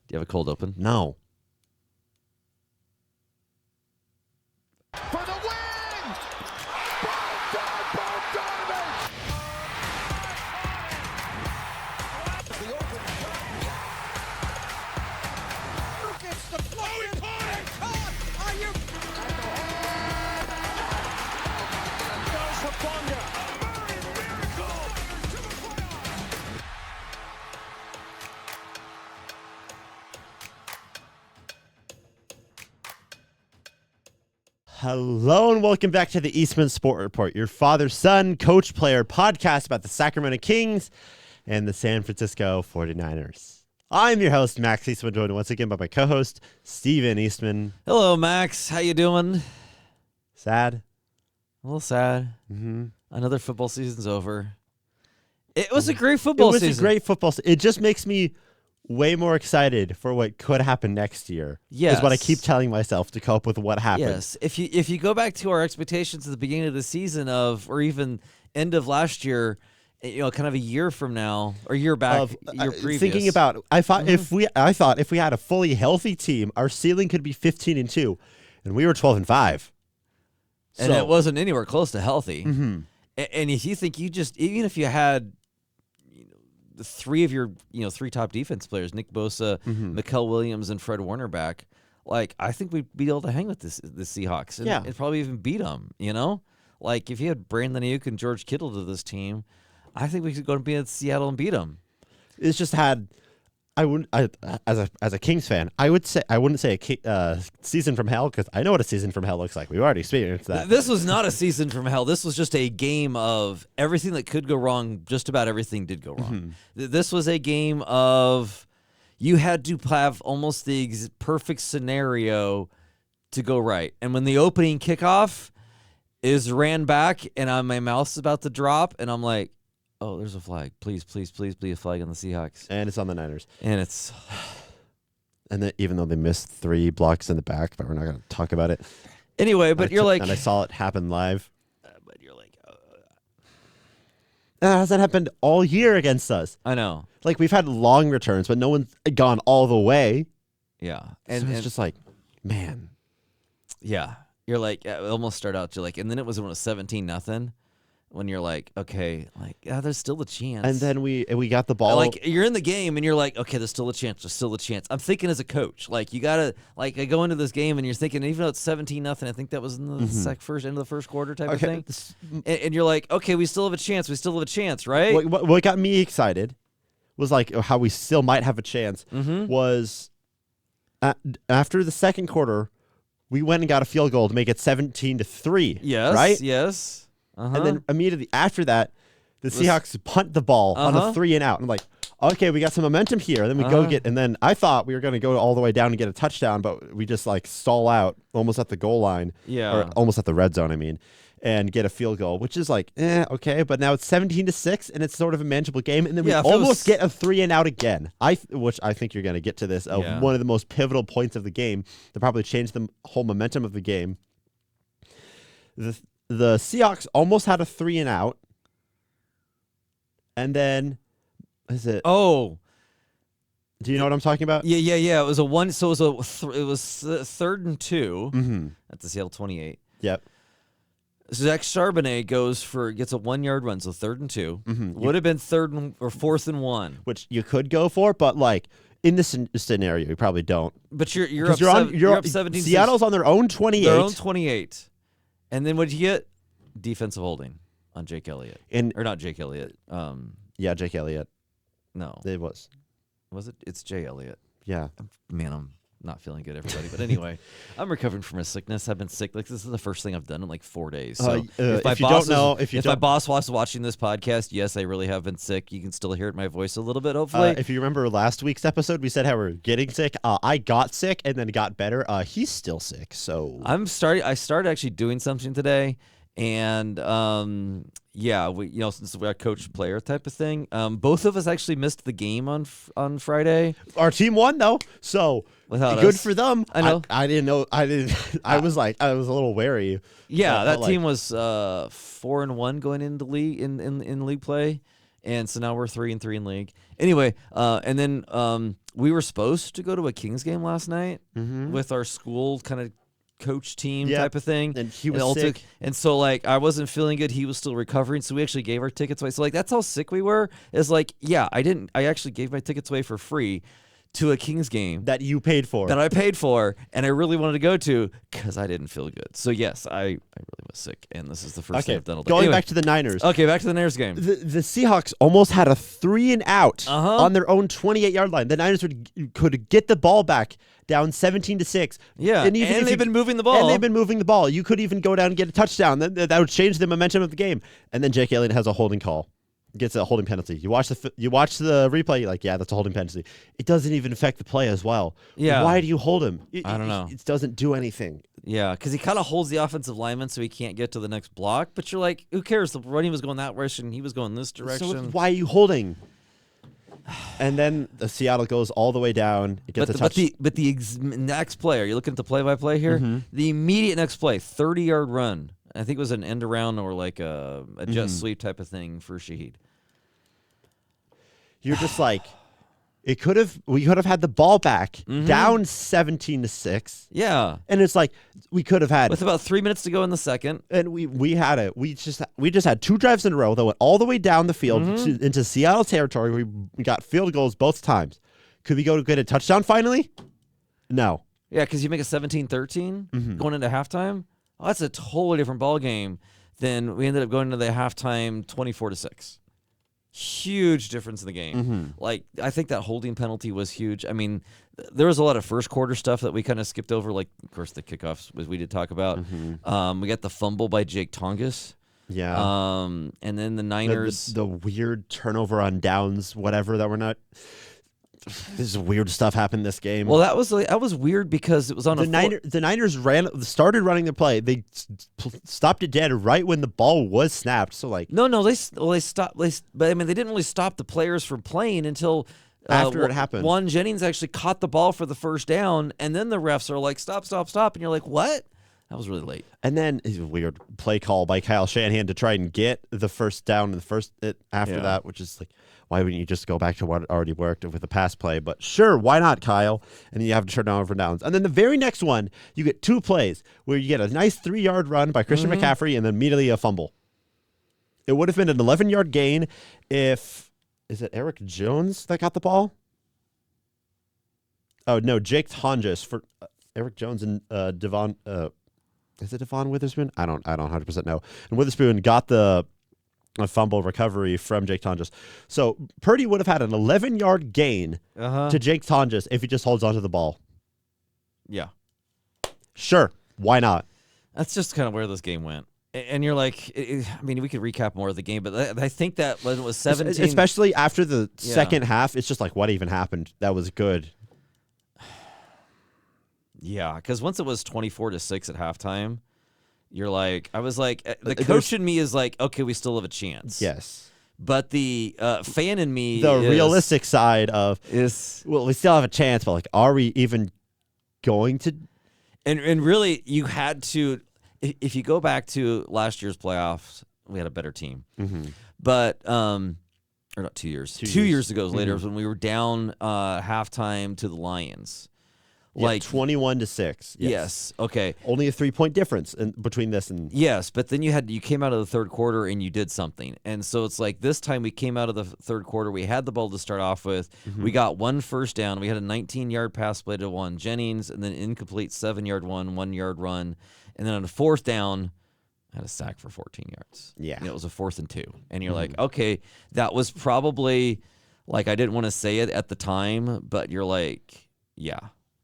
Do you have a cold open? No. For the win! Gets the play and caught! Are you... Goes Hufanga. Miracle! To the playoffs! Hello and welcome back to the Eastman Sport Report, your father-son coach-player podcast about the Sacramento Kings and the San Francisco 49ers. I'm your host, Max Eastman, joined once again by my co-host, Steven Eastman. Hello, Max. How you doing? Sad? A little sad. Mm-hmm. Another football season's over. It was a great football season. It was a great football season. It just makes me way more excited for what could happen next year. Yes. Is what I keep telling myself to cope with what happened. Yes. If you go back to our expectations at the beginning of the season or even end of last year, kind of a year from now or year back, year previous. Thinking about, I thought if we had a fully healthy team, our ceiling could be 15-2, and we were 12-5, and it wasn't anywhere close to healthy. Mm-hmm. And if you think even if you had the three of your three top defense players, Nick Bosa, Mikael Williams, and Fred Warner back, I think we'd be able to hang with the Seahawks and probably even beat them. Like if you had Brandon Ayuk and George Kittle to this team, I think we could go and be at Seattle and beat them. It's just as a Kings fan, I wouldn't say a season from hell, because I know what a season from hell looks like. We've already experienced that. This was not a season from hell. This was just a game of everything that could go wrong. Just about everything did go wrong. This was a game of you had to have almost the perfect scenario to go right. And when the opening kickoff is ran back and my mouth's about to drop, and I'm like, oh, there's a flag. Please, please, please be a flag on the Seahawks. And it's on the Niners. And it's... And then, even though they missed 3 blocks in the back, but we're not going to talk about it. Anyway, but you're like... And I saw it happen live. But you're like... That hasn't happened all year against us. I know. Like, we've had long returns, but no one's gone all the way. Yeah. And so it's just like, man. Yeah. You're like... It almost started out, and then it was when it was 17-0. When you're like, okay, there's still a chance. And then we got the ball. Like, you're in the game, and you're like, okay, there's still a chance. There's still a chance. I'm thinking as a coach, you got to, I go into this game, and you're thinking, even though it's 17-0, I think that was in the end of the first quarter type of thing. And you're like, okay, we still have a chance. We still have a chance, right? What got me excited was, how we still might have a chance was after the second quarter, we went and got a field goal to make it 17-3. Yes. Right? Yes. And then immediately after that, the Seahawks punt the ball on a 3-and-out. I'm like, okay, we got some momentum here. And then we and then I thought we were going to go all the way down and get a touchdown, but we just stall out almost at the goal line. Yeah. Or almost at the red zone, I mean, and get a field goal, which is okay. But now it's 17-6, and it's sort of a manageable game. And then we almost get a 3-and-out again, which I think you're going to get to this, one of the most pivotal points of the game that probably changed the whole momentum of the game. The Seahawks almost had a 3-and-out, and then is it? Oh, do you know what I'm talking about? Yeah. It was a one. So it was it was 3rd and 2 at the Seattle 28. Yep. Zach Charbonnet gets a 1-yard run, so 3rd and 2 would have been 4th and 1, which you could go for, but in this scenario, you probably don't. But you're up 17. Seattle's on their own 28. Their own 28. And then what did you get? Defensive holding on Jake Elliott. Or not Jake Elliott. Yeah, Jake Elliott. No. It was. Was it? It's Jay Elliott. Yeah. Man, I'm not feeling good, everybody. But anyway, I'm recovering from a sickness. I've been sick. This is the first thing I've done in 4 days. So if my boss was watching this podcast, yes, I really have been sick. You can still hear it in my voice a little bit, hopefully. If you remember last week's episode, we said how we're getting sick. I got sick and then got better. He's still sick, so I started actually doing something today, and since we're a coach player type of thing, both of us actually missed the game on Friday. Our team won though, so without good us. for them. I know. I didn't know. I didn't. I was a little wary. Yeah, that team was 4-1 going into league in league play, and so now we're 3-3 in league. Anyway, and then we were supposed to go to a Kings game last night with our school kind of coach team type of thing. And he was sick. And so, like, I wasn't feeling good. He was still recovering. So we actually gave our tickets away. So, like, that's how sick we were. Is like, yeah, I actually gave my tickets away for free to a Kings game that you paid for, that I paid for, and I really wanted to go to because I didn't feel good. So yes, I really was sick, and this is the first thing I've done all day. Going back to the Niners. Okay, back to the Niners game. The Seahawks almost had a 3-and-out on their own 28-yard line. The Niners could get the ball back down 17-6. Yeah, and they've been moving the ball. And they've been moving the ball. You could even go down and get a touchdown. That would change the momentum of the game. And then Jake Elliott has a holding call. Gets a holding penalty. You watch the replay. You're like, yeah, that's a holding penalty. It doesn't even affect the play as well. Yeah. Why do you hold him? I don't know. It doesn't do anything. Yeah, because he kind of holds the offensive lineman so he can't get to the next block. But you're like, who cares? The running was going that direction. He was going this direction. So why are you holding? And then the Seattle goes all the way down. It gets a touch. But the next play, are you looking at the play-by-play here? The immediate next play, 30-yard run. I think it was an end around or like a jet sweep type of thing for Shaheed. You're just like, we could have had the ball back down 17-6. Yeah. And it's like, we could have had with about 3 minutes to go in the second. And we had it. We just had 2 drives in a row that went all the way down the field into Seattle territory. We got field goals both times. Could we go to get a touchdown finally? No. Yeah, because you make a 17-13 going into halftime. Oh, that's a totally different ball game than we ended up going into the halftime 24-6. Huge difference in the game. Like, I think that holding penalty was huge. I mean, there was a lot of first quarter stuff that we kind of skipped over. Like, of course, the kickoffs we did talk about. We got the fumble by Jake Tongas. Yeah. And then the Niners. The weird turnover on downs, whatever, that we're not. This is weird stuff happened this game. Well, that was weird because it was on the Niners started running the play. They stopped it dead right when the ball was snapped. So like they stopped. But I mean, they didn't really stop the players from playing until after it happened. Juan Jennings actually caught the ball for the first down, and then the refs are like, "Stop, stop, stop!" And you're like, "What?" That was really late. And then a weird play call by Kyle Shanahan to try and get the first down after that, which is like, why wouldn't you just go back to what already worked with the pass play? But sure, why not, Kyle? And then you have to turn down for downs. And then the very next one, you get 2 plays where you get a nice 3-yard run by Christian McCaffrey and then immediately a fumble. It would have been an 11-yard gain is it Eric Jones that got the ball? Oh, no, Jake Tongas for Eric Jones and Devon. Is it Devon Witherspoon? I don't 100% know. And Witherspoon got a fumble recovery from Jake Tongas. So Purdy would have had an 11-yard gain to Jake Tongas if he just holds onto the ball. Yeah. Sure. Why not? That's just kind of where this game went. And you're like, I mean, we could recap more of the game, but I think that when it was 17. Especially after the second half, it's just like, what even happened? That was good. Yeah, because once it was 24-6 at halftime, you're like, I was like, the coach in me is like, okay, we still have a chance. Yes. But the fan in me realistic side is, well, we still have a chance, but like, are we even going to? And really, you had to, if you go back to last year's playoffs, we had a better team. But, or not 2 years. 2 years ago later was when we were down halftime to the Lions. Like 21-6. Yes. Okay. Only a 3-point difference between this and. Yes, but then you came out of the third quarter and you did something, and so it's like this time we came out of the third quarter. We had the ball to start off with. We got 1 first down. We had a 19-yard pass play to Juan Jennings, and then incomplete 7-yard 1-yard run, and then on a 4th down, I had a sack for 14 yards. Yeah, and it was a 4th and 2, and you're like, okay, that was probably like I didn't want to say it at the time, but you're like, yeah.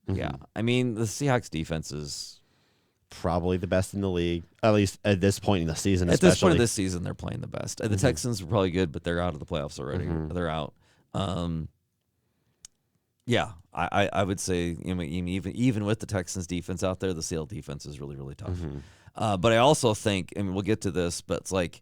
Yeah, I mean, the Seahawks defense is probably the best in the league, at least at this point in the season. At this point of this season, they're playing the best. The Texans were probably good, but they're out of the playoffs already. They're out. Yeah, I would say even with the Texans defense out there, the Seattle defense is really, really tough. But I also think, and we'll get to this, but it's like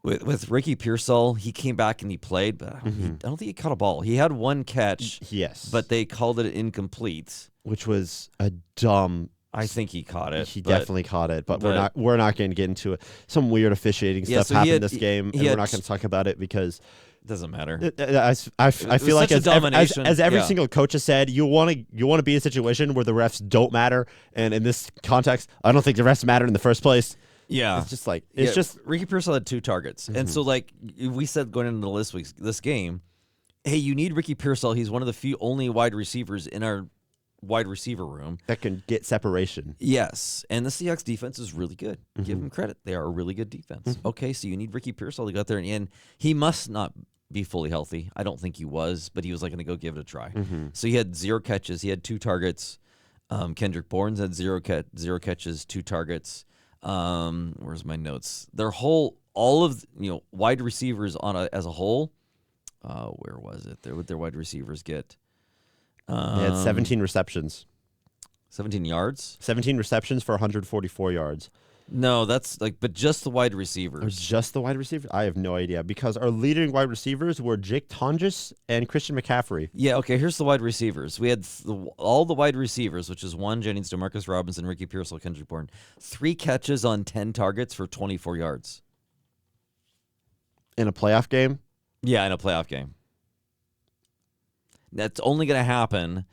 With Ricky Pearsall, he came back and he played, but I don't think he caught a ball. He had 1 catch, yes, but they called it incomplete, which was a dumb. I think he caught it. He definitely caught it, but we're not going to get into it. Some weird officiating stuff happened this game, and we're not going to talk about it because Doesn't matter. I feel like as every Yeah. single coach has said, you want to be in a situation where the refs don't matter, and in this context, I don't think the refs matter in the first place. Yeah. It's just like Ricky Pearsall had 2 targets. And so like we said going into this game, hey, you need Ricky Pearsall. He's one of the few only wide receivers in our wide receiver room that can get separation. Yes. And the Seahawks defense is really good. Give them credit. They are a really good defense. Okay, so you need Ricky Pearsall to go out there and he must not be fully healthy. I don't think he was, but he was like going to go give it a try. So he had 0 catches. He had 2 targets. Kendrick Bourne had 0 catches, 2 targets. Where's my notes? All of wide receivers as a whole. Where was it? What their wide receivers get? They had 17 receptions. 17 yards? 17 receptions for 144 yards. No, that's but just the wide receivers. Or just the wide receivers? I have no idea because our leading wide receivers were Jake Tonjes and Christian McCaffrey. Yeah, okay, here's the wide receivers. We had all the wide receivers, which is Juan Jennings, DeMarcus Robinson, Ricky Pearsall, Kendrick Bourne. 3 catches on 10 targets for 24 yards. In a playoff game? Yeah, in a playoff game. That's only going to happen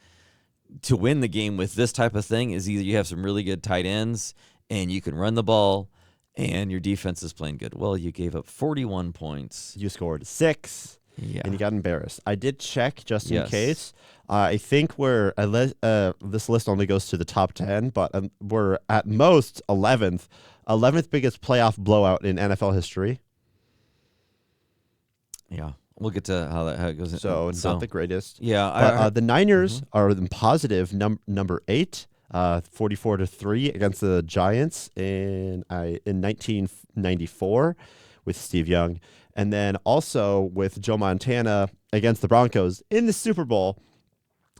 to win the game with this type of thing is either you have some really good tight ends and you can run the ball and your defense is playing good. Well, you gave up 41 points. You scored 6 and you got embarrassed. I did check just in case. I think this list only goes to the top 10, but we're at most 11th biggest playoff blowout in NFL history. Yeah. We'll get to how it goes. So it's not the greatest. Yeah. But the Niners are in positive number 8, 44-3 against the Giants in 1994 with Steve Young. And then also with Joe Montana against the Broncos in the Super Bowl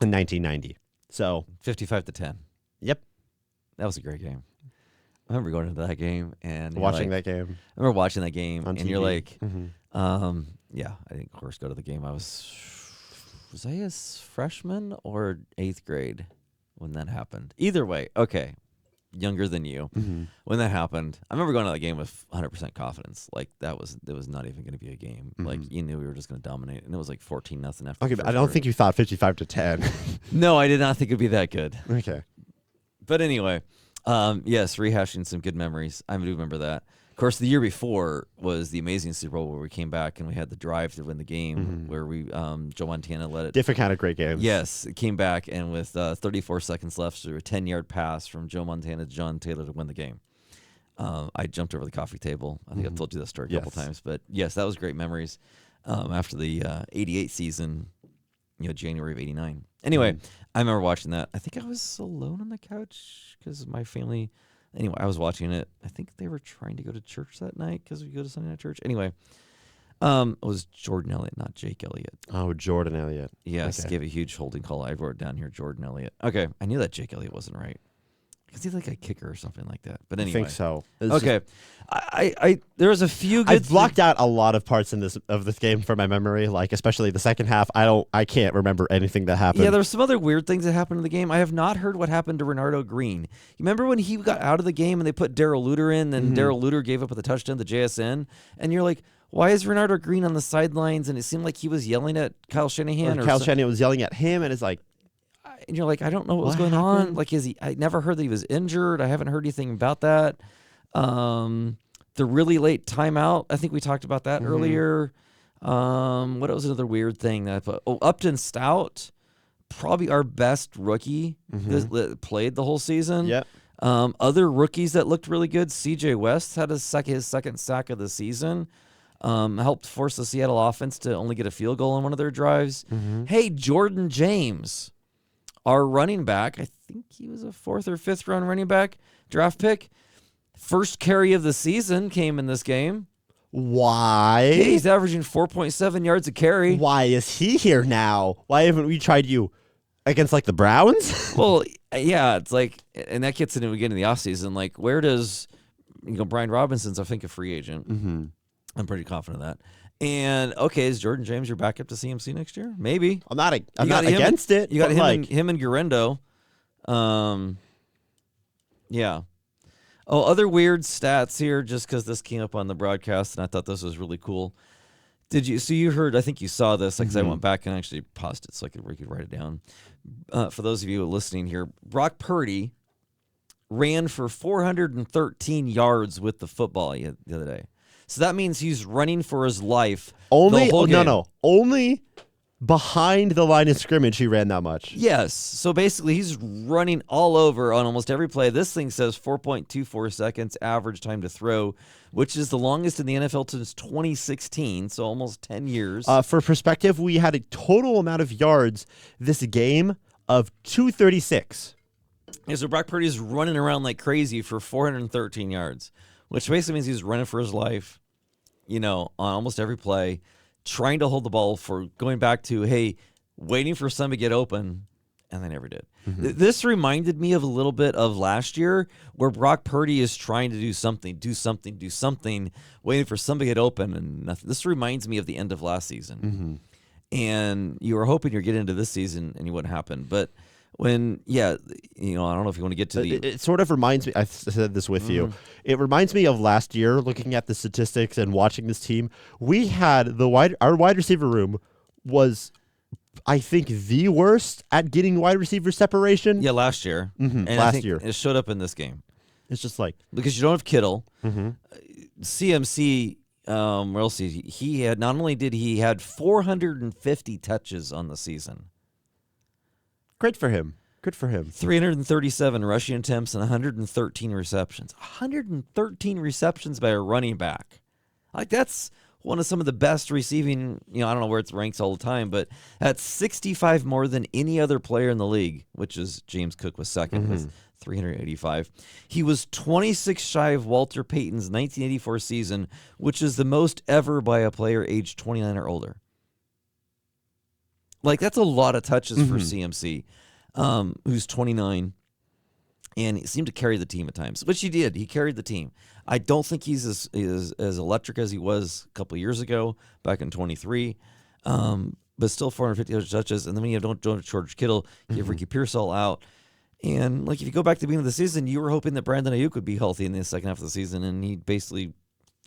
in 1990. So 55-10. Yep. That was a great game. I remember going into that game and watching that game. I remember watching that game on and TV. You're like, yeah, I didn't, of course, go to the game. Was I a freshman or 8th grade when that happened? Either way, okay, younger than you. When that happened, I remember going to that game with 100% confidence. Like it was not even going to be a game. Like you knew we were just going to dominate, and it was like 14-0 after. Okay, but I don't think you thought 55-10. No, I did not think it'd be that good. Okay, but anyway, yes, rehashing some good memories. I do remember that. Of course, the year before was the amazing Super Bowl where we came back and we had the drive to win the game where we Joe Montana led it. Different kind of great games. Yes, it came back and with 34 seconds left, through a 10-yard pass from Joe Montana to John Taylor to win the game. I jumped over the coffee table. I think I've told you that story a couple times, but yes, that was great memories. After the 88 season, January of 89. Anyway, I remember watching that. I think I was alone on the couch because my family. Anyway, I was watching it. I think they were trying to go to church that night because we go to Sunday night church. Anyway, it was Jordan Elliott, not Jake Elliott. Oh, Jordan Elliott. Yes, Okay. gave a huge holding call. I wrote it down here, Jordan Elliott. Okay, I knew that Jake Elliott wasn't right. Because he's like a kicker or something like that. But anyway. I think so. Okay. I there was a few good I've blocked out a lot of parts of this game from my memory, like especially the second half. I can't remember anything that happened. Yeah, there's some other weird things that happened in the game. I have not heard what happened to Renardo Green. You remember when he got out of the game and they put Darrell Luter in, and Darrell Luter gave up with a touchdown to JSN, and you're like, why is Renardo Green on the sidelines? And it seemed like he was yelling at Kyle Shanahan. Kyle Shanahan was yelling at him, and it's like, and you're like, I don't know what was going on. Like, I never heard that he was injured. I haven't heard anything about that. The really late timeout, I think we talked about that earlier. What was another weird thing that I put? Oh, Upton Stout, probably our best rookie that played the whole season. Yep. Other rookies that looked really good. CJ West had his second sack of the season. Helped force the Seattle offense to only get a field goal on one of their drives. Hey, Jordan James, our running back, I think he was a 4th or 5th round running back, draft pick. First carry of the season came in this game. why? He's averaging 4.7 yards a carry. Why is he here now? Why haven't we tried you against like the Browns? Well, yeah, it's like, and that gets into again in the offseason. Like, where does Brian Robinson's, I think, a free agent. I'm pretty confident of that. And okay, is Jordan James your backup to CMC next year? Maybe. I'm not against it. You got but him and Guerrero. Yeah. Oh, other weird stats here, just because this came up on the broadcast, and I thought this was really cool. Did you? So you heard? I think you saw this. Like, 'cause I went back and actually paused it so we could write it down. For those of you listening here, Brock Purdy ran for 413 yards with the football the other day. So that means he's running for his life. Only the whole game. no, only behind the line of scrimmage he ran that much. Yes. So basically, he's running all over on almost every play. This thing says 4.24 seconds average time to throw, which is the longest in the NFL since 2016, so almost 10 years. For perspective, we had a total amount of yards this game of 236. Yeah, so Brock Purdy's running around like crazy for 413 yards, which basically means he's running for his life, on almost every play, trying to hold the ball for going back to, hey, waiting for somebody to get open, and they never did. This reminded me of a little bit of last year where Brock Purdy is trying to do something, waiting for somebody to get open, and nothing. This reminds me of the end of last season. And you were hoping you'd get into this season, and it wouldn't happen. But when, I don't know if you want to get to the... It sort of reminds me, I said this with you, it reminds me of last year, looking at the statistics and watching this team. We had our wide receiver room was, I think, the worst at getting wide receiver separation. Yeah, last year. And last year. It showed up in this game. It's just like... Because you don't have Kittle. CMC, where else he had, not only did he had 450 touches on the season. Great for him. Good for him. 337 rushing attempts and 113 receptions. 113 receptions by a running back. Like, that's one of some of the best receiving, I don't know where it ranks all the time, but that's 65 more than any other player in the league, which is James Cook was second with 385. He was 26 shy of Walter Payton's 1984 season, which is the most ever by a player aged 29 or older. Like, that's a lot of touches for CMC, who's 29, and he seemed to carry the team at times, which he did. He carried the team. I don't think he's as electric as he was a couple of years ago, back in 23, but still 450 touches. And then when you don't George Kittle, you have Ricky Pearsall out. And, like, if you go back to the beginning of the season, you were hoping that Brandon Ayuk would be healthy in the second half of the season, and he basically,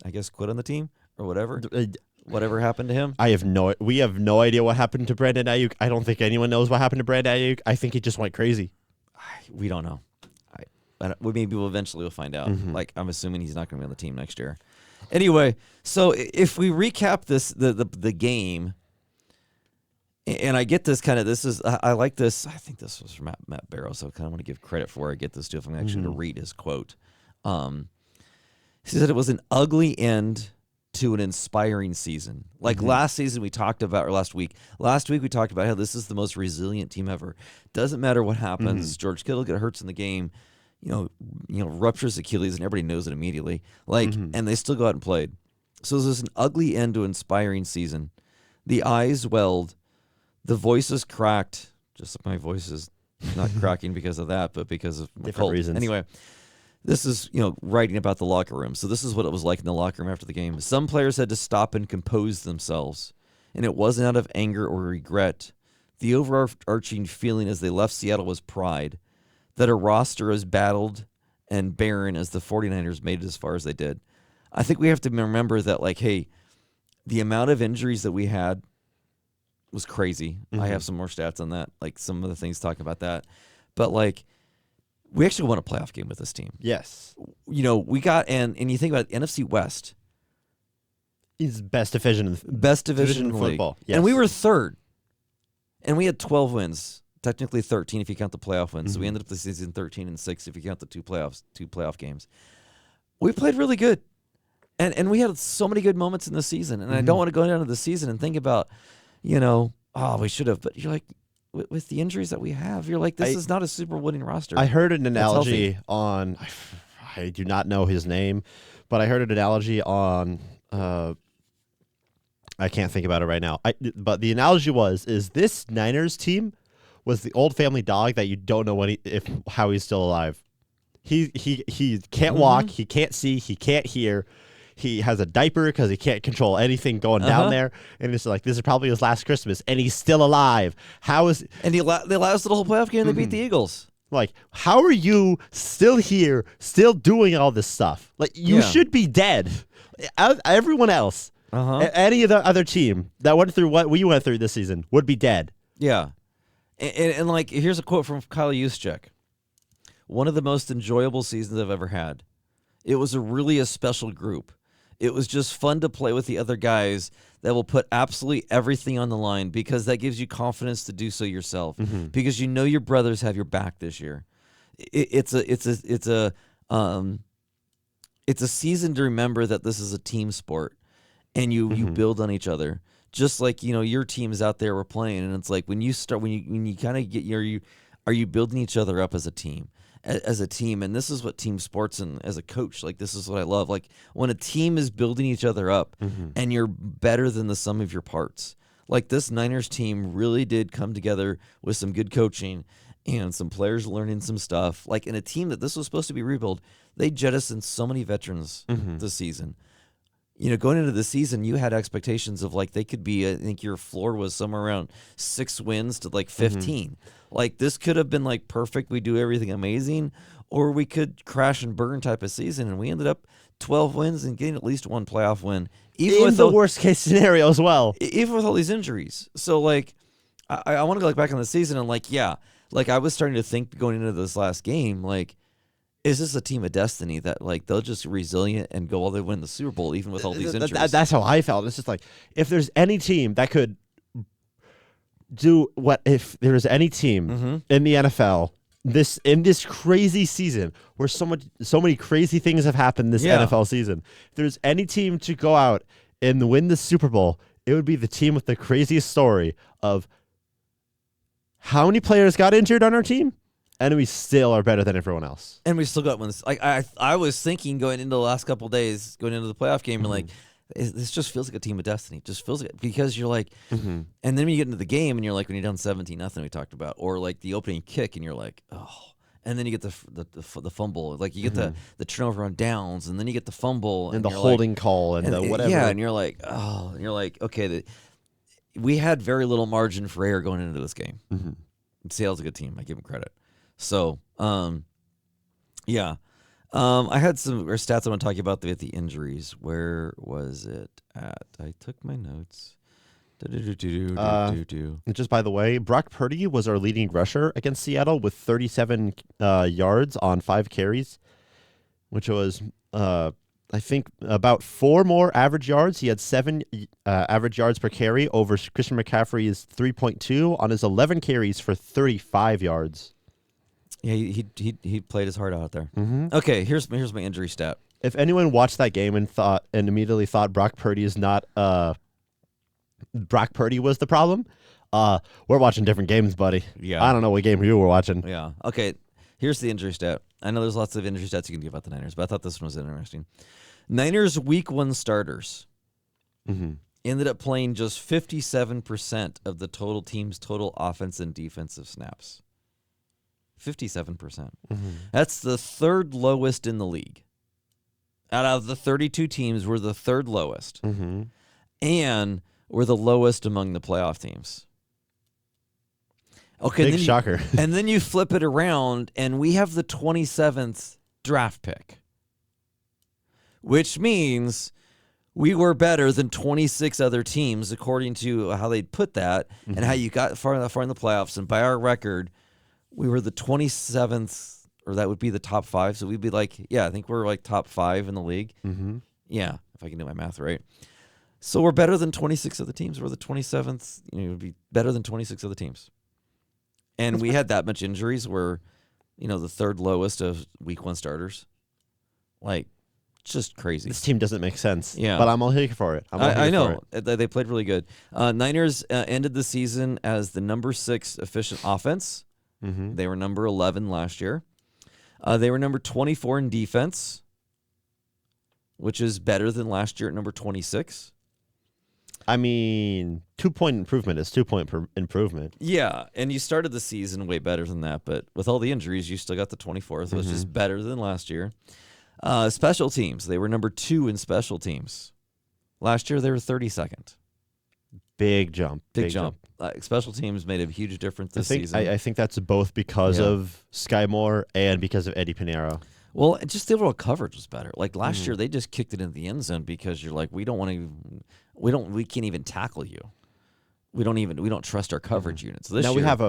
I guess, quit on the team or whatever. Whatever happened to him? We have no idea what happened to Brandon Ayuk. I don't think anyone knows what happened to Brandon Ayuk. I think he just went crazy. We don't know. Maybe we'll eventually find out. Like, I'm assuming he's not going to be on the team next year. Anyway, so if we recap the game, and I get this I like this. I think this was from Matt Barrow, so I kind of want to give credit for where I get this to if I'm actually going to read his quote. He said it was an ugly end to an inspiring season. Like last season we talked about, or last week we talked about how this is the most resilient team ever. Doesn't matter what happens. George Kittle gets hurts in the game, ruptures Achilles, and everybody knows it immediately. Like, and they still go out and played. So this is an ugly end to an inspiring season. The eyes welled, the voices cracked. Just like my voice is not cracking because of that, but because of my different cold. reasons. Anyway. This is, writing about the locker room. So this is what it was like in the locker room after the game. Some players had to stop and compose themselves, and it wasn't out of anger or regret. The overarching feeling as they left Seattle was pride, that a roster as battled and barren as the 49ers made it as far as they did. I think we have to remember that, like, hey, the amount of injuries that we had was crazy. I have some more stats on that, like some of the things talking about that. But, like, we actually won a playoff game with this team. Yes. We got, and you think about NFC West. He's best division in the league. Football. Yes. And we were third. And we had 12 wins. Technically 13 if you count the playoff wins. So we ended up the season 13-6 if you count the two playoff games. We played really good. And we had so many good moments in the season. And I don't want to go down to the season and think about, we should have. But you're like, with the injuries that we have, you're like, this is not a Super winning roster. I heard an analogy on, I do not know his name, but I heard an analogy on, I can't think about it right now. But the analogy is this Niners team was the old family dog that you don't know how he's still alive. He can't walk, he can't see, he can't hear. He has a diaper because he can't control anything going down there. And it's like, this is probably his last Christmas, and he's still alive. And they lasted the whole playoff game, and they beat the Eagles. Like, how are you still here, still doing all this stuff? Like, you should be dead. Everyone else, Any of the other team that went through what we went through this season would be dead. Yeah. And like, here's a quote from Kyle Juszczyk. One of the most enjoyable seasons I've ever had. It was really a special group. It was just fun to play with the other guys that will put absolutely everything on the line because that gives you confidence to do so yourself. Because you know your brothers have your back this year. It's a season to remember that this is a team sport, and you build on each other. Just like, your teams out there were playing, and it's like when you kind of get are you building each other up as a team? As a team, and this is what team sports, and as a coach, like, this is what I love. Like, when a team is building each other up and you're better than the sum of your parts. Like, this Niners team really did come together with some good coaching and some players learning some stuff. Like, in a team that this was supposed to be rebuild, they jettisoned so many veterans this season. Going into the season, you had expectations of, like, they could be, I think your floor was somewhere around 6 wins to, like, 15. Like, this could have been, like, perfect. We do everything amazing. Or we could crash and burn type of season. And we ended up 12 wins and getting at least one playoff win. Even with the worst-case scenario as well. Even with all these injuries. So, like, I want to go back on the season and, like, yeah. Like, I was starting to think going into this last game, like, is this a team of destiny that, like, they'll just resilient and go all the way win the Super Bowl even with all these injuries? That's how I felt. It's just like, if there's any team that could do what, if there's any team in the NFL in this crazy season where so many crazy things have happened this NFL season, if there's any team to go out and win the Super Bowl, it would be the team with the craziest story of how many players got injured on our team. And we still are better than everyone else. And we still got one. Like, I was thinking going into the last couple of days, going into the playoff game, and like, this just feels like a team of destiny. It just feels like, because you're like, and then when you get into the game and you're like, when you're down 17-0, we talked about, or like the opening kick, and you're like, oh, and then you get the fumble, like you get the turnover on downs, and then you get the fumble and the holding call and the whatever. Yeah, and you're like, oh, and you're like, okay, we had very little margin for error going into this game. Seattle's a good team. I give them credit. So, yeah. I had some stats I want to talk about the injuries. Where was it at? I took my notes. Just by the way, Brock Purdy was our leading rusher against Seattle with 37 yards on 5 carries, which was, I think, about 4 more average yards. He had 7 average yards per carry over Christian McCaffrey's 3.2 on his 11 carries for 35 yards. Yeah, he played his heart out there. Okay, here's my injury stat. If anyone watched that game and immediately thought Brock Purdy is not Brock Purdy was the problem, we're watching different games, buddy. Yeah, I don't know what game you were watching. Yeah. Okay, here's the injury stat. I know there's lots of injury stats you can give about the Niners, but I thought this one was interesting. Niners Week 1 starters ended up playing just 57% of the total team's total offense and defensive snaps. 57%. That's the third lowest in the league. Out of the 32 teams, we're the third lowest. And we're the lowest among the playoff teams. Okay, big shocker. And then you flip it around, and we have the 27th draft pick, which means we were better than 26 other teams, according to how they'd put that and how you got far in the playoffs. And by our record, we were the 27th, or that would be the top 5. So we'd be like, yeah, I think we're like top 5 in the league. Yeah, if I can do my math right. So we're better than 26 other teams. We're the 27th. We'd be better than 26 other teams. And we had that much injuries. We're, the third lowest of Week 1 starters. Like, just crazy. This team doesn't make sense. Yeah. But I'm all here for it. I know. They played really good. Niners ended the season as the number 6 efficient offense. They were number 11 last year. They were number 24 in defense, which is better than last year at number 26. I mean, 2-point improvement is 2-point improvement. Yeah, and you started the season way better than that, but with all the injuries, you still got the 24th, which is better than last year. Special teams, they were number 2 in special teams. Last year, they were 32nd. Big jump. Big jump. Special teams made a huge difference this season. I think that's both because of Sky Moore and because of Eddie Pinheiro. Well, just the overall coverage was better. Like last year, they just kicked it into the end zone because you're like, we can't even tackle you. We don't trust our coverage units. This now year, we have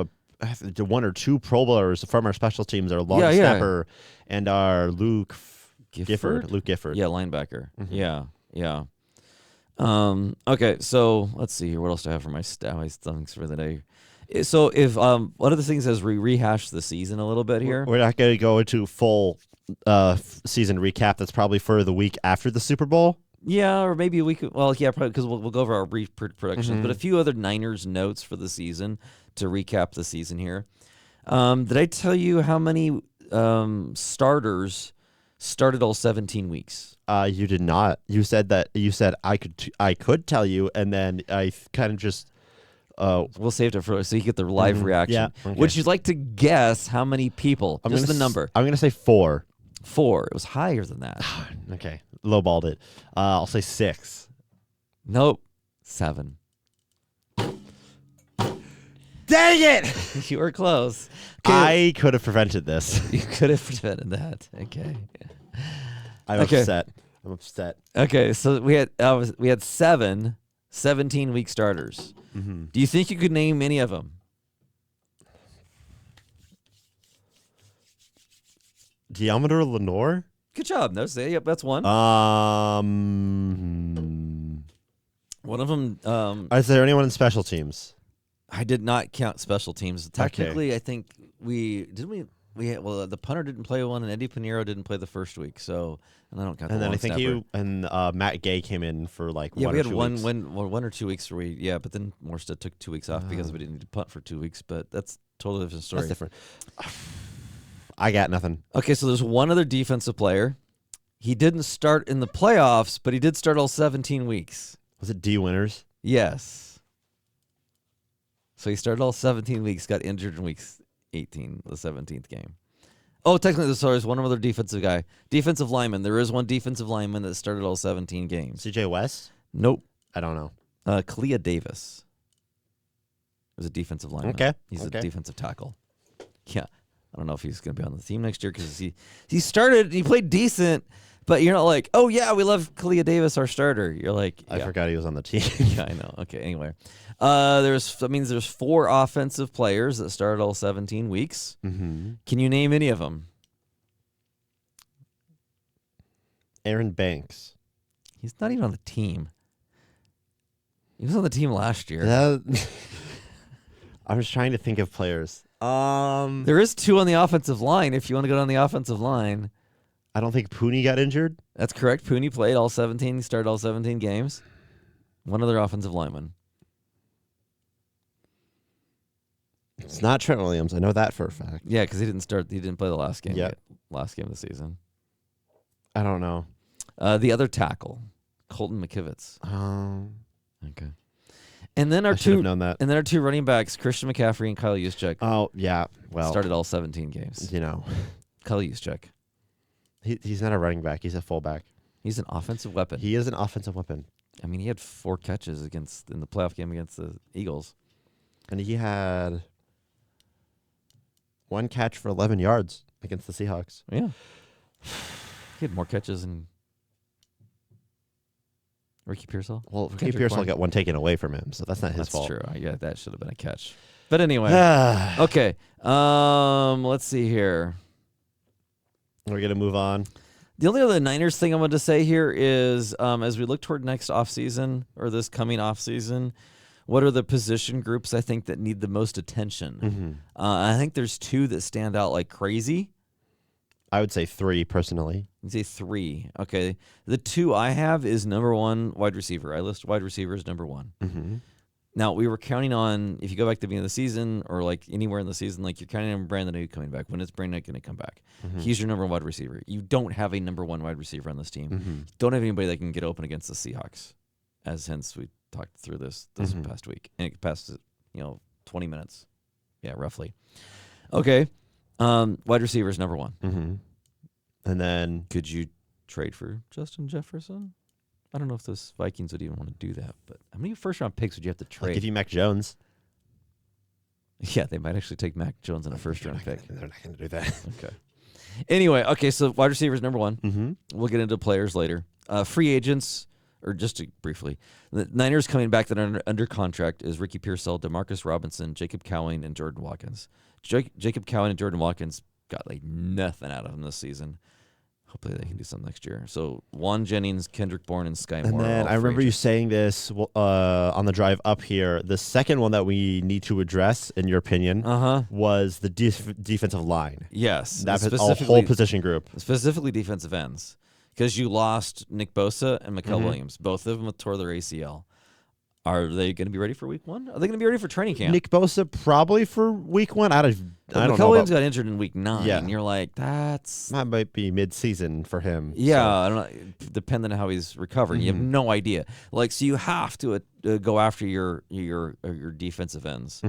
one or two Pro Bowlers from our special teams, our long snapper and our Luke Gifford. Luke Gifford. Yeah, linebacker. Yeah. Okay, so let's see here. What else do I have for my things for the day? So if one of the things as we rehash the season a little bit here. We're not going to go into full season recap. That's probably for the week after the Super Bowl. Yeah, or maybe we could. Well, yeah, probably because we'll go over our brief predictions, but a few other Niners notes for the season to recap the season here. Did I tell you how many starters started all 17 weeks? You did not. You said I could tell you, and then I kind of just. We'll save it for so you get the live reaction. Yeah, okay. Would you like to guess how many people? Just the number. I'm going to say 4. 4. It was higher than that. Okay, lowballed it. I'll say 6. Nope. 7. Dang it! You were close. I could have prevented this. You could have prevented that. Okay. I'm upset. Okay, so we had 7 17-week starters. Mm-hmm. Do you think you could name any of them? Diameter Lenore? Good job. No, say yep, that's one. One of them. Is there anyone in special teams? I did not count special teams. Technically, I think the punter didn't play one, and Eddie Pinheiro didn't play the first week, so and I don't count. And the then I long think snapper. Matt Gay came in for like we had 1 or 2 weeks where but then Morstead took 2 weeks off because we didn't need to punt for 2 weeks. But that's a totally different story. That's different. I got nothing. Okay, so there's one other defensive player. He didn't start in the playoffs, but he did start all 17 weeks. Was it D. Winters? Yes. So he started all 17 weeks, got injured in week 18, the 17th game. Oh, technically, there's one other defensive guy. Defensive lineman. There is one defensive lineman that started all 17 games. C.J. West? Nope. I don't know. Kalia Davis was a defensive lineman. Okay. He's a defensive tackle. Yeah. I don't know if he's going to be on the team next year because he started and he played decent, but you're not like, oh, yeah, we love Kalia Davis, our starter. You're like, yeah. I forgot he was on the team. Yeah, I know. Okay, anyway. There's 4 offensive players that started all 17 weeks. Mm-hmm. Can you name any of them? Aaron Banks. He's not even on the team. He was on the team last year. I was trying to think of players. There is 2 on the offensive line if you want to go down the offensive line. I don't think Pooney got injured. That's correct. Pooney played all 17. He started all 17 games. One other offensive lineman. It's not Trent Williams. I know that for a fact. Yeah, because he didn't start. He didn't play the last game. Yep. Last game of the season. I don't know. The other tackle, Colton McKivitz. Okay. And then I should have known that. And then our 2 running backs, Christian McCaffrey and Kyle Juszczyk. Oh yeah. Well, started all 17 games. You know, Kyle Juszczyk. He's not a running back. He's a fullback. He's an offensive weapon. He is an offensive weapon. I mean, he had 4 catches in the playoff game against the Eagles. And he had 1 catch for 11 yards against the Seahawks. Yeah. He had more catches than Ricky Pearsall. Well, Ricky Pearsall got 1 taken away from him, so that's not his fault. That's true. Yeah, that should have been a catch. But anyway. Okay. Let's see here. We're going to move on. The only other Niners thing I wanted to say here is as we look toward next offseason or this coming offseason, what are the position groups I think that need the most attention? Mm-hmm. I think there's 2 that stand out like crazy. I would say 3 personally. You say 3. Okay. The 2 I have is number 1, wide receiver. I list wide receiver as number 1. Mm-hmm. Now, we were counting on, if you go back to the beginning of the season or like anywhere in the season, like you're counting on Brandon Ayuk coming back. When is Brandon going to come back? Mm-hmm. He's your number 1 wide receiver. You don't have a number 1 wide receiver on this team. Mm-hmm. Don't have anybody that can get open against the Seahawks, as hence we talked through this past week. And it passed, 20 minutes. Yeah, roughly. Okay. Wide receiver is number 1. Mm-hmm. And then could you trade for Justin Jefferson? I don't know if the Vikings would even want to do that, but how many first-round picks would you have to trade? I'll give you Mac Jones. Yeah, they might actually take Mac Jones in a first-round pick. They're not going to do that. Okay. Anyway, okay, so wide receivers number one. Mm-hmm. We'll get into players later. Free agents, or just to briefly, the Niners coming back that are under contract is Ricky Pearsall, Demarcus Robinson, Jacob Cowing, and Jordan Watkins. Jacob Cowing and Jordan Watkins got like nothing out of him this season. Hopefully they can do something next year. So Juan Jennings, Kendrick Bourne, and Sky Moore. And then I remember you saying this on the drive up here. The second one that we need to address, in your opinion, was the defensive line. Yes. That a whole position group. Specifically defensive ends. Because you lost Nick Bosa and Mikael Williams. Both of them tore their ACL. Are they going to be ready for week one? Are they going to be ready for training camp? Nick Bosa probably for week one. I don't know. Mikael Williams got injured in week 9. Yeah. And you're like, that might be mid-season for him. Yeah, so. I don't know. Depending on how he's recovering, you have no idea. Like, so you have to go after your defensive ends.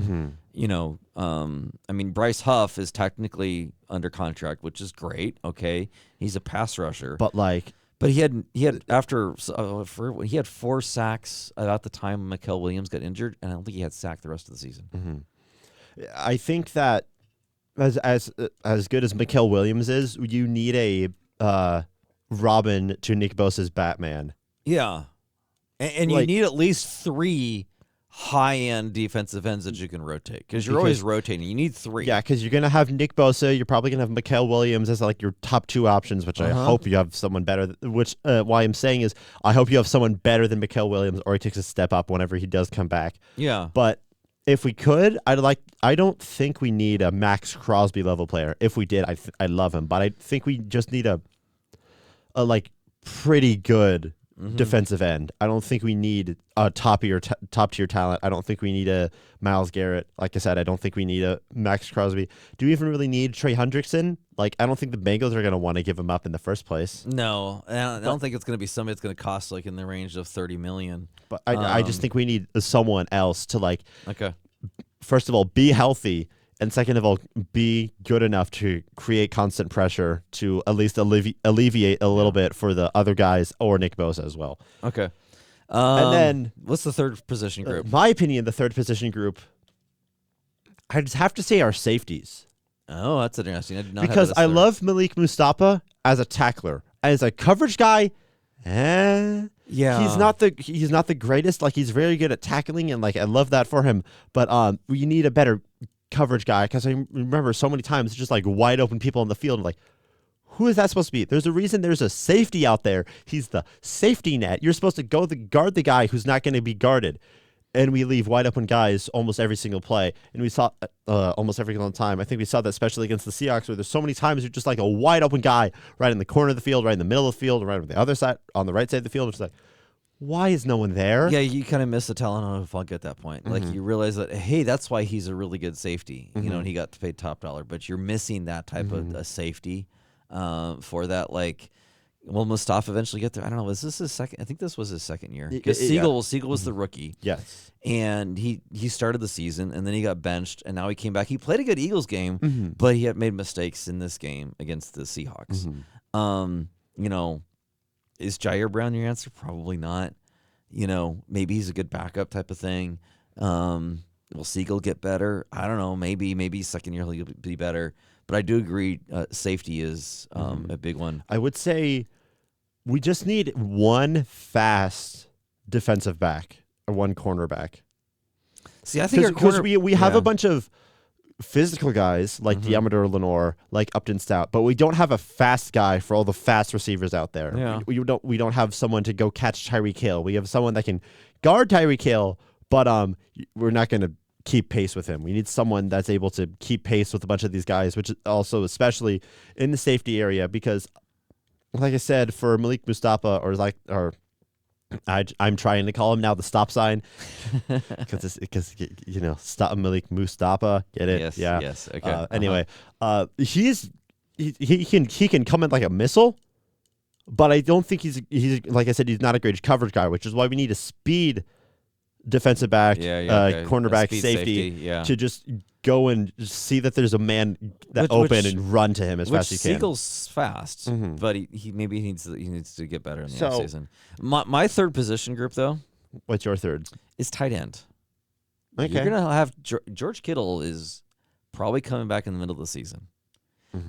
You know, I mean, Bryce Huff is technically under contract, which is great. Okay, he's a pass rusher, But he had he had 4 sacks about the time Mikael Williams got injured, and I don't think he had sacked the rest of the season. I think that as good as Mikael Williams is, you need a Robin to Nick Bosa's Batman. Yeah, and you need at least 3 high-end defensive ends that you can rotate because you're always rotating. You need 3. Yeah, because you're going to have Nick Bosa. You're probably going to have Mikael Williams as like your top 2 options, which I hope you have someone better. Which why I'm saying is I hope you have someone better than Mikael Williams, or he takes a step up whenever he does come back. Yeah, but if we could, I don't think we need a Max Crosby level player. If we did, I love him, but I think we just need a like pretty good defensive end. I don't think we need a top tier talent. I don't think we need a Myles Garrett. Like I said, I don't think we need a Max Crosby. Do we even really need Trey Hendrickson? Like, I don't think the Bengals are going to want to give him up in the first place. No, I don't think it's going to be somebody that's going to cost like in the range of $30 million. But I just think we need someone else to like. Okay. First of all, be healthy. And second of all, be good enough to create constant pressure to at least alleviate a little bit for the other guys or Nick Bosa as well. Okay. And then what's the third position group? My opinion, the third position group, I just have to say our safeties. Oh, that's interesting. I did not because have I love Malik Mustafa as a tackler. As a coverage guy, yeah, he's not the greatest. Like, he's very good at tackling, and like I love that for him. But we need a better coverage guy, because I remember so many times just like wide open people on the field, like, who is that supposed to be? There's a reason there's a safety out there. He's the safety net. You're supposed to go guard the guy who's not going to be guarded. And we leave wide open guys almost every single play. And we saw almost every single time. I think we saw that especially against the Seahawks, where there's so many times you're just like a wide open guy right in the corner of the field, right in the middle of the field, right on the other side, on the right side of the field. It's like, why is no one there? Yeah, you kind of miss the talent on a funk at that point. Like, you realize that, hey, that's why he's a really good safety. You know, and he got paid top dollar. But you're missing that type of a safety for that. Like, will Mustafa eventually get there? I don't know. Is this his second? I think this was his second year. Because Siegel was the rookie. Yes. And he started the season, and then he got benched, and now he came back. He played a good Eagles game, but he had made mistakes in this game against the Seahawks. You know, is Jair Brown your answer? Probably not. You know, maybe he's a good backup type of thing. Will Siegel get better? I don't know. Maybe second year he'll be better. But I do agree, safety is a big one. I would say we just need one fast defensive back or one cornerback. See, I think because we have a bunch of physical guys like Diameter Lenore, like Upton Stout, but we don't have a fast guy for all the fast receivers out there. Yeah. We don't have someone to go catch Tyreek Hill. We have someone that can guard Tyreek Hill, but we're not going to keep pace with him. We need someone that's able to keep pace with a bunch of these guys, which is also especially in the safety area, because like I said, for Malik Mustafa, I'm trying to call him now the stop sign because you know, stop Malik Mustafa, get it? Yes, yeah. yes. Okay. Anyway, he can come in like a missile, but I don't think he's like I said, he's not a great coverage guy, which is why we need a speed defensive back, cornerback, safety to just go and see that there's a man open and run to him as fast as he can. Siegel's fast, but he maybe needs to get better in the offseason. My third position group, though, what's your third? Is tight end. Okay, you're gonna have George Kittle is probably coming back in the middle of the season.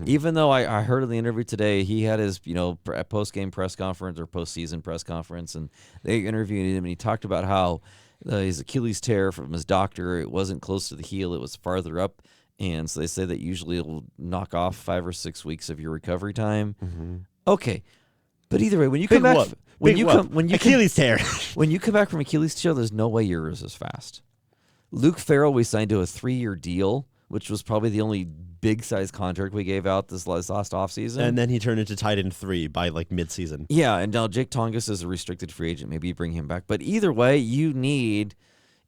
Even though I heard in the interview today, he had his post-game press conference or postseason press conference, and they interviewed him, and he talked about how his Achilles tear from his doctor, it wasn't close to the heel, it was farther up, and so they say that usually it will knock off 5 or 6 weeks of your recovery time. Okay, but either way, when you come back, Achilles tear, when you come back from Achilles tear, there's no way yours is fast. Luke Farrell, we signed to a 3-year deal, which was probably the only big-size contract we gave out this last offseason. And then he turned into tight end 3 by, mid-season. Yeah, and now Jake Tongas is a restricted free agent. Maybe you bring him back. But either way, you need,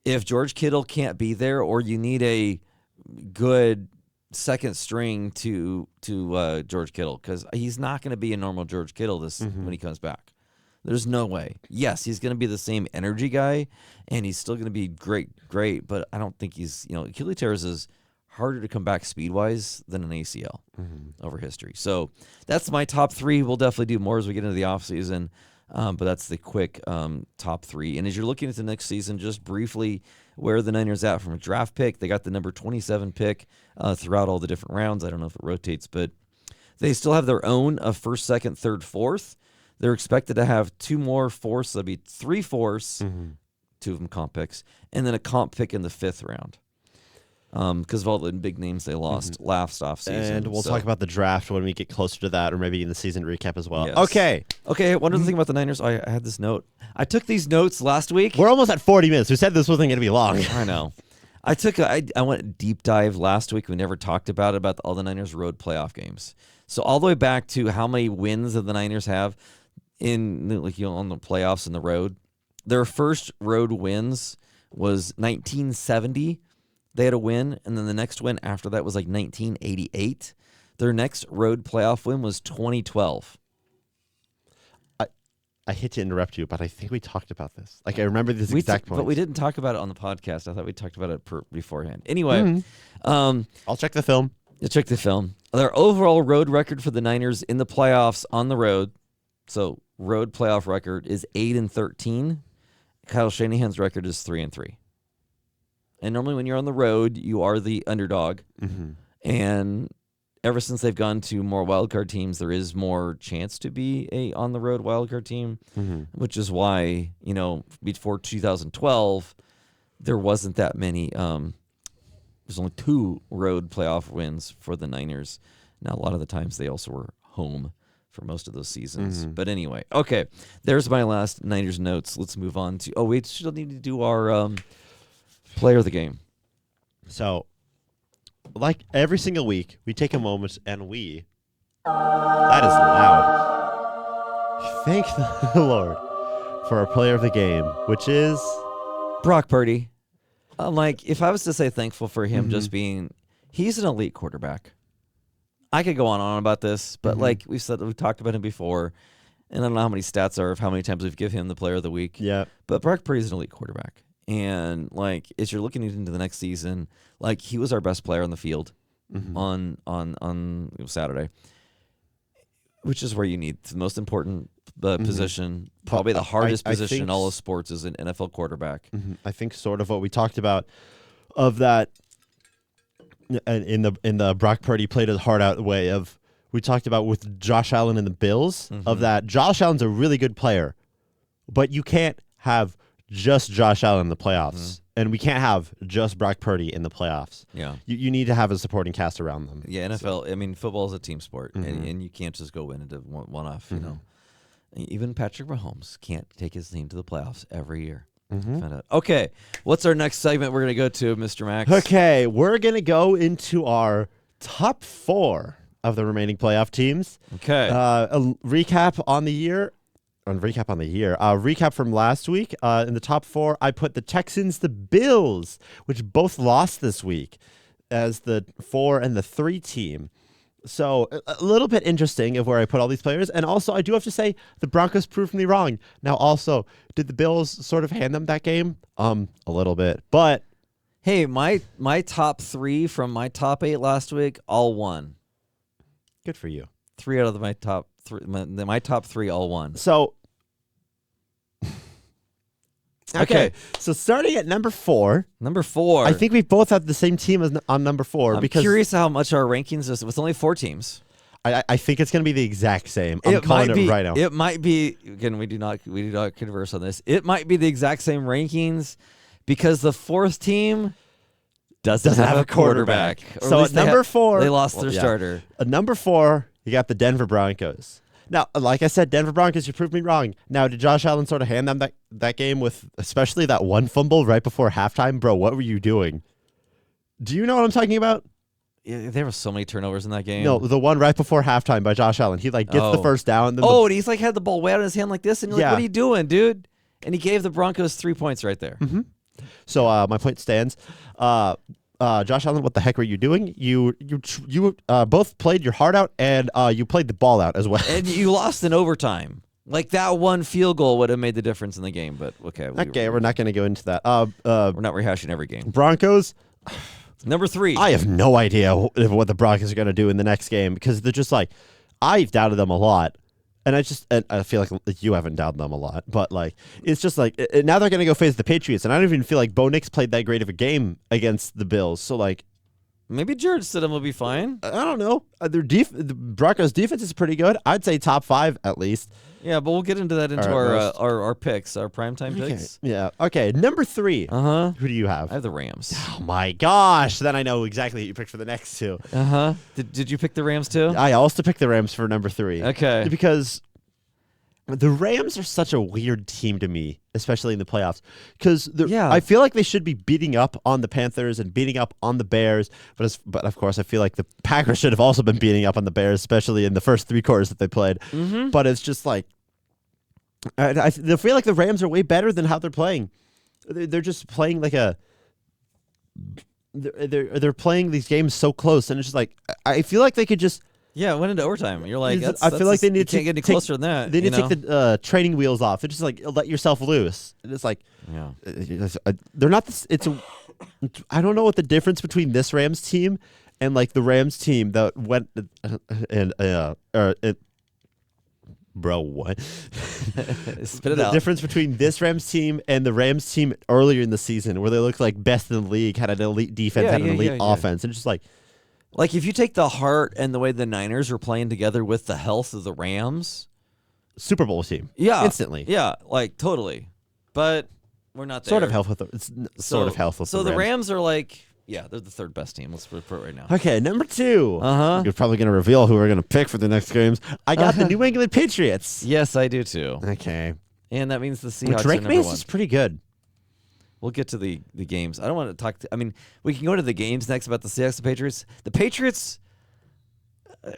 if George Kittle can't be there, or you need a good second string to George Kittle, because he's not going to be a normal George Kittle when he comes back. There's no way. Yes, he's going to be the same energy guy, and he's still going to be great, but I don't think he's, Achilles tears is harder to come back speed-wise than an ACL over history. So that's my top 3. We'll definitely do more as we get into the offseason, but that's the quick top 3. And as you're looking at the next season, just briefly, where are the Niners at from a draft pick? They got the number 27 pick throughout all the different rounds. I don't know if it rotates, but they still have their own of first, second, third, fourth. They're expected to have 2 more fourths. So that'll be 3 fourths, 2 of them comp picks, and then a comp pick in the 5th round. Because of all the big names they lost last offseason. And we'll talk about the draft when we get closer to that, or maybe in the season recap as well. Yes. Okay. One other thing about the Niners, I had this note. I took these notes last week. We're almost at 40 minutes. We said this wasn't going to be long. I know. I went deep dive last week. We never talked about all the Niners road playoff games. So all the way back to how many wins the Niners have on the playoffs in the road. Their first road wins was 1970. They had a win, and then the next win after that was 1988. Their next road playoff win was 2012. I hate to interrupt you, but I think we talked about this. I remember this exact point. But we didn't talk about it on the podcast. I thought we talked about it beforehand. Anyway. I'll check the film. You'll check the film. Their overall road record for the Niners in the playoffs on the road, so road playoff record, is 8-13. Kyle Shanahan's record is 3-3. And normally when you're on the road, you are the underdog. And ever since they've gone to more wildcard teams, there is more chance to be a on-the-road wildcard team, which is why, before 2012, there wasn't that many. There's only 2 road playoff wins for the Niners. Now, a lot of the times they also were home for most of those seasons. But anyway, okay, there's my last Niners notes. Let's move on to, we still need to do our player of the game. So, like every single week, we take a moment and that is loud. Thank the Lord for our player of the game, which is Brock Purdy. If I was to say thankful for him just being, he's an elite quarterback. I could go on about this, but we've talked about him before, and I don't know how many stats are of how many times we've given him the player of the week. Yeah. But Brock Purdy's an elite quarterback. And as you're looking into the next season, he was our best player on the field on Saturday, which is where you need the most important position, probably the hardest position in all of sports, is an NFL quarterback. I think sort of what we talked about of that in the Brock Purdy played a hard out way of we talked about with Josh Allen and the Bills of that Josh Allen's a really good player, but you can't have just Josh Allen in the playoffs, and we can't have just Brock Purdy in the playoffs. Yeah, you need to have a supporting cast around them. Yeah, NFL. Football is a team sport, and you can't just go in into one off. Even Patrick Mahomes can't take his team to the playoffs every year. Okay, what's our next segment we're gonna go to, Mr. Max? Okay, we're gonna go into our top 4 of the remaining playoff teams. Okay, a recap on the year. Recap from last week. In the top 4, I put the Texans, the Bills, which both lost this week, as the 4 and the 3 team. So a little bit interesting of where I put all these players. And also, I do have to say, the Broncos proved me wrong. Now, also, did the Bills sort of hand them that game? A little bit. But hey, my top 3 from my top 8 last week all won. Good for you. 3 out of my top 3, my top 3 all won. So Okay. So starting at number 4. Number 4. I think we both have the same team as on number 4. I'm curious how much our rankings is with only 4 teams. I think it's going to be the exact same. I'm calling it right now. It might be. Again, we do not converse on this. It might be the exact same rankings because the 4th team doesn't have a quarterback. So at number 4, they lost their starter. At number 4, you got the Denver Broncos. Now, like I said, Denver Broncos, you proved me wrong. Now, did Josh Allen sort of hand them that game with especially that one fumble right before halftime? Bro, what were you doing? Do you know what I'm talking about? Yeah, there were so many turnovers in that game. No, the one right before halftime by Josh Allen. He gets the first down. Then and he's had the ball way out of his hand like this, and you're like, what are you doing, dude? And he gave the Broncos 3 points right there. Mm-hmm. So my point stands. Josh Allen, what the heck were you doing? You both played your heart out, and you played the ball out as well. And you lost in overtime. Like that one field goal would have made the difference in the game, but okay. We're not going to go into that. We're not rehashing every game. Broncos. Number 3. I have no idea what the Broncos are going to do in the next game because they're just like, I've doubted them a lot. And I feel like you haven't doubted them a lot. But it's just like, now they're going to go face the Patriots. And I don't even feel like Bo Nix played that great of a game against the Bills. So maybe Jared Stidham will be fine. I don't know. The Broncos defense is pretty good. I'd say top 5 at least. Yeah, but we'll get into that into our picks, our primetime picks. Yeah. Okay. Number 3. Who do you have? I have the Rams. Oh my gosh! Then I know exactly who you picked for the next 2. Did you pick the Rams too? I also picked the Rams for number 3. Okay. Because the Rams are such a weird team to me, especially in the playoffs. Because I feel like they should be beating up on the Panthers and beating up on the Bears. But of course, I feel like the Packers should have also been beating up on the Bears, especially in the first 3 quarters that they played. Mm-hmm. But it's just like, I feel like the Rams are way better than how they're playing. They're just playing like they're playing these games so close, and it's just like I feel like they could just. Yeah, it went into overtime. You're like, I feel like they need to get any closer than that. They need to take the training wheels off. It's just like let yourself loose. It's like, they're not this. I don't know what the difference between this Rams team and like the Rams team that went bro, what? Spit it out. The difference between this Rams team and the Rams team earlier in the season, where they looked like best in the league, had an elite defense, had an elite offense, and just like if you take the heart and the way the Niners were playing together with the health of the Rams, Super Bowl team, instantly, totally. But we're not there. Sort of health with sort of health with so the Rams are like. Yeah, they're the 3rd best team. Let's put it right now. Okay, number 2. You're probably going to reveal who we're going to pick for the next games. I got the New England Patriots. Yes, I do too. Okay. And that means the Seahawks Drake are number Mace 1. is pretty good. We'll get to the games. I don't want to talk. We can go to the games next about the Seahawks and Patriots. The Patriots,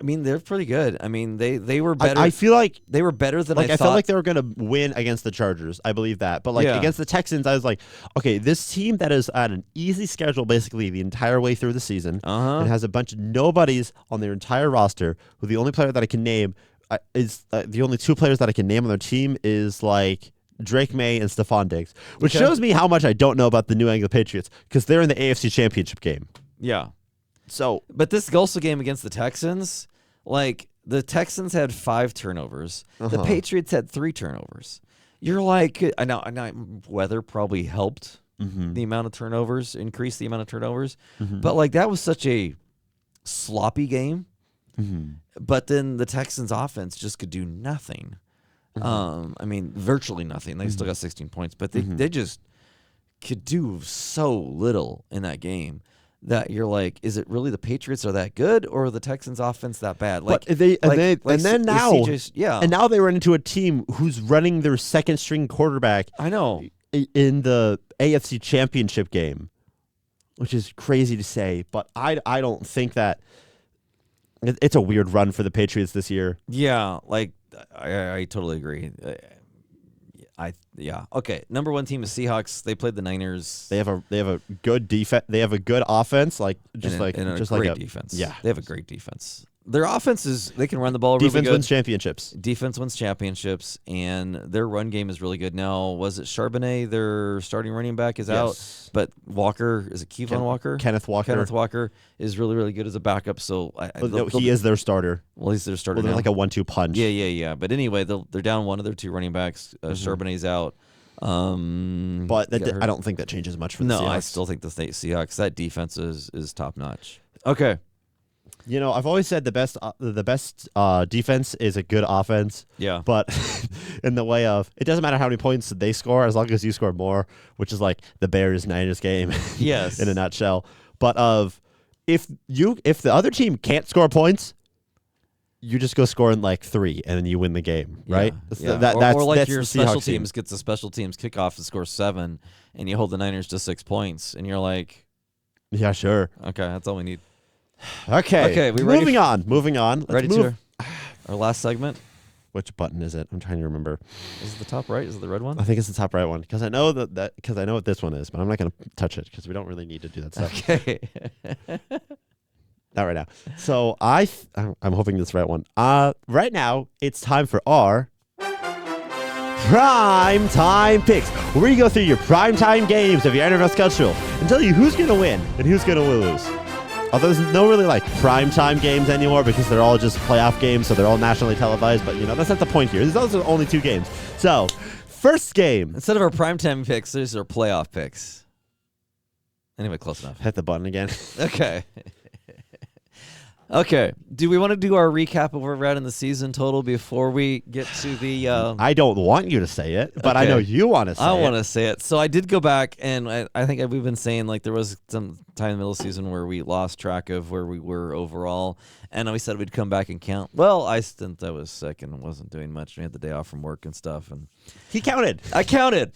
they're pretty good. They were better. I feel like they were better than I thought. I felt like they were going to win against the Chargers. I believe that. But against the Texans, I was like, okay, this team that is at an easy schedule basically the entire way through the season and has a bunch of nobodies on their entire roster, who the only player that I can name is the only 2 players that I can name on their team is like Drake May and Stephon Diggs, which shows me how much I don't know about the New England Patriots because they're in the AFC Championship game. Yeah. So, but this also game against the Texans, the Texans had 5 turnovers. The Patriots had 3 turnovers. You're like, I know weather probably helped the amount of turnovers, increase the amount of turnovers. But that was such a sloppy game. But then the Texans offense just could do nothing. Virtually nothing. They still got 16 points, but they just could do so little in that game. That you're like, is it really the Patriots are that good, or the Texans' offense that bad? And now they run into a team who's running their 2nd string quarterback. I know in the AFC Championship game, which is crazy to say, but I don't think that it's a weird run for the Patriots this year. Yeah, I totally agree. Okay. Number 1 team is Seahawks. They played the Niners. They have a good defense. They have a good offense, great defense. Yeah, they have a great defense. Their offense is they can run the ball really good. Defense wins championships. Defense wins championships, and their run game is really good. Now, was it Charbonnet, their starting running back, is out, but Walker, is it Kevon Walker? Kenneth Walker is really, really good as a backup. So he is their starter. Well, he's their starter. They're now. like a 1-2 punch. Yeah. But anyway, they're down one of their 2 running backs. Charbonnet's out. But I don't think that changes much for the Seahawks. No, I still think the Seahawks, that defense is top notch. Okay. You know, I've always said the best defense is a good offense. Yeah. But in the way of, it doesn't matter how many points they score as long as you score more, which is like the Bears-Niners game. Yes. In a nutshell. But if the other team can't score points, you just go scoring like 3 and then you win the game, right? Yeah. Or your special teams gets a special teams kickoff and scores 7 and you hold the Niners to 6 points and you're like, yeah, sure. Okay, that's all we need. Okay. We moving on. Let's ready move. to our last segment? Which button is it? I'm trying to remember. Is it the top right? Is it the red one? I think it's the top right one because I know because I know what this one is, but I'm not going to touch it because we don't really need to do that stuff. Okay. Not right now. So I'm hoping this right one. Right now it's time for our prime time picks, where you go through your prime time games of your NFL schedule and tell you who's going to win and who's going to lose. Although there's no really like prime time games anymore because they're all just playoff games, so they're all nationally televised. But that's not the point here. Those are only 2 games. So first game. Instead of our prime time picks, these are playoff picks. Anyway, close enough. Hit the button again. Okay. Okay. Do we want to do our recap of where we're at in the season total before we get to the... I don't want you to say it, but I know you want to say it. I want to say it. So I did go back, and I think we've been saying like there was some time in the middle of the season where we lost track of where we were overall, and we said we'd come back and count. Well, since I was sick and wasn't doing much, we had the day off from work and stuff. And he counted. I counted.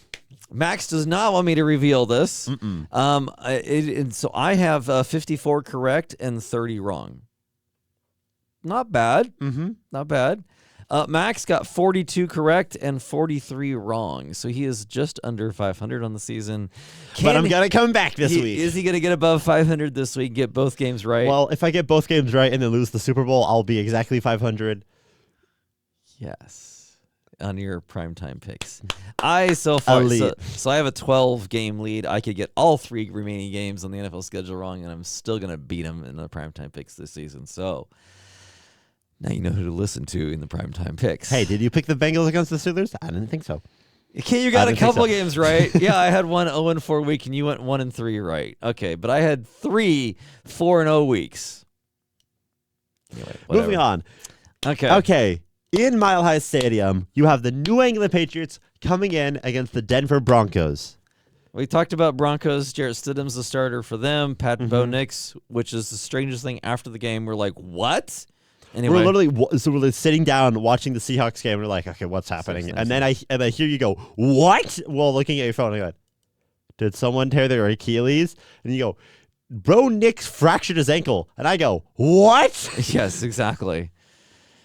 Max does not want me to reveal this. So I have 54 correct and 30 wrong. Not bad. Not bad. Max got 42 correct and 43 wrong. So he is just under 500 on the season. But I'm going to come back this week. Is he going to get above 500 this week, get both games right? Well, if I get both games right and then lose the Super Bowl, I'll be exactly 500. Yes. On your primetime picks. I have a 12-game lead. I could get all 3 remaining games on the NFL schedule wrong, and I'm still going to beat him in the primetime picks this season. So... now you know who to listen to in the primetime picks. Hey, did you pick the Bengals against the Steelers? I didn't think so. Okay, you got a couple games right. Yeah, I had one 0-4 week, and you went 1-3 right. Okay, but I had 3 4-0 weeks. Anyway, moving on. Okay. In Mile High Stadium, you have the New England Patriots coming in against the Denver Broncos. We talked about Broncos. Jarrett Stidham's the starter for them. Pat Bo Nix, which is the strangest thing after the game. We're like, what? Anyway. We're sitting down watching the Seahawks game. And we're like, okay, what's happening? And then I hear you go, what? Well, looking at your phone, I go, did someone tear their Achilles? And you go, bro, Nick fractured his ankle. And I go, what? Yes, exactly.